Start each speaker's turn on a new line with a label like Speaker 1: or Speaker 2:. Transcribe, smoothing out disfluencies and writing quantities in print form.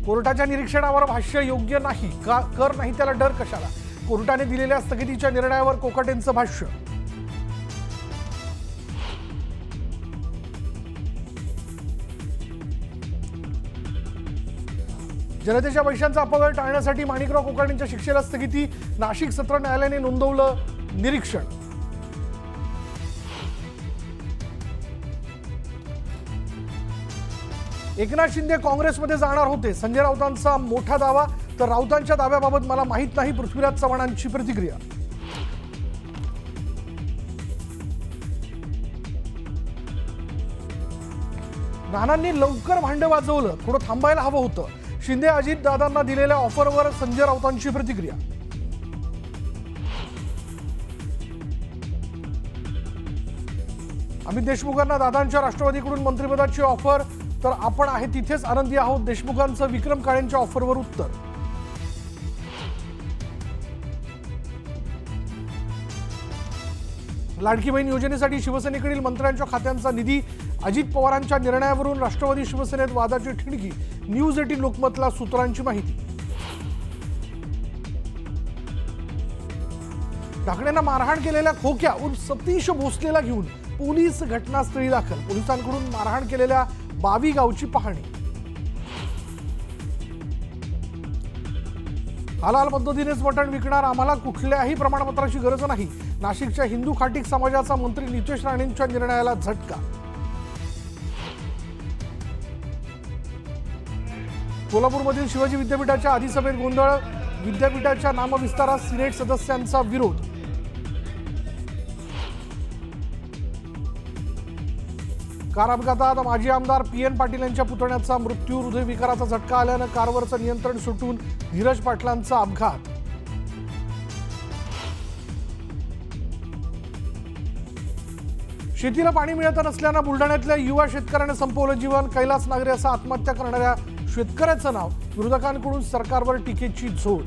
Speaker 1: कोर्टाच्या निरीक्षणावर भाष्य योग्य नाही का? कर नाही त्याला डर कशाला? कोर्टाने दिलेल्या स्थगितीच्या निर्णयावर कोकाटेंचं भाष्य. जनतेच्या पैशांचा अपव्यय टाळण्यासाठी माणिकराव कोकाटेंच्या शिक्षेला स्थगिती. नाशिक सत्र न्यायालयाने नोंदवलं निरीक्षण. एकनाथ शिंदे काँग्रेसमध्ये जाणार होते, संजय राऊतांचा मोठा दावा. तर राऊतांच्या दाव्याबाबत मला माहित नाही, पृथ्वीराज चव्हाणांची प्रतिक्रिया. नानांनी लवकर भांडं वाजवलं, थोडं थांबायला हवं होतं. शिंदे अजित दादांना दिलेल्या ऑफरवर संजय राऊतांची प्रतिक्रिया. अमित देशमुखांना दादांच्या राष्ट्रवादीकडून मंत्रिपदाची ऑफर. तर आपण आहे तिथेच आनंदी आहोत, देशमुखांचं विक्रम काळेंच्या ऑफरवर उत्तर. लाडकी बहीण योजनेसाठी शिवसेनेकडील मंत्र्यांच्या खात्यांचा निधी. अजित पवारांच्या निर्णयावरून राष्ट्रवादी शिवसेनेत वादाची ठिणगी. न्यूज 18 लोकमतला सूत्रांची माहिती. ढाकणेंना मारहाण केलेल्या खोक्या उर्फ सतीश भोसलेला घेऊन पोलीस घटनास्थळी दाखल. पोलिसांकडून मारहाण केलेल्या 22 गावची पाहणी. हलाल पद्धतीनेच मटण विकणार, आम्हाला कुठल्याही प्रमाणपत्राची गरज नाही. नाशिकच्या हिंदू खाटीक समाजाचा मंत्री नितेश राणेंच्या निर्णयाला झटका. कोल्हापूरमधील शिवाजी विद्यापीठाच्या अधिसभेत गोंधळ. विद्यापीठाच्या नामविस्तारास सिनेट सदस्यांचा विरोध. कार अपघातात माजी आमदार PN पाटील यांच्या पुतण्याचा मृत्यू. हृदयविकाराचा झटका आल्यानं कारवरचं नियंत्रण सुटून धीरज पाटलांचा अपघात. शेतीला पाणी मिळत नसल्यानं बुलढाण्यातल्या युवा शेतकऱ्याने संपवलं जीवन. कैलास नागरे असं आत्महत्या करणाऱ्या शेतकऱ्याचं नाव. विरोधकांकडून सरकारवर टीकेची झोड.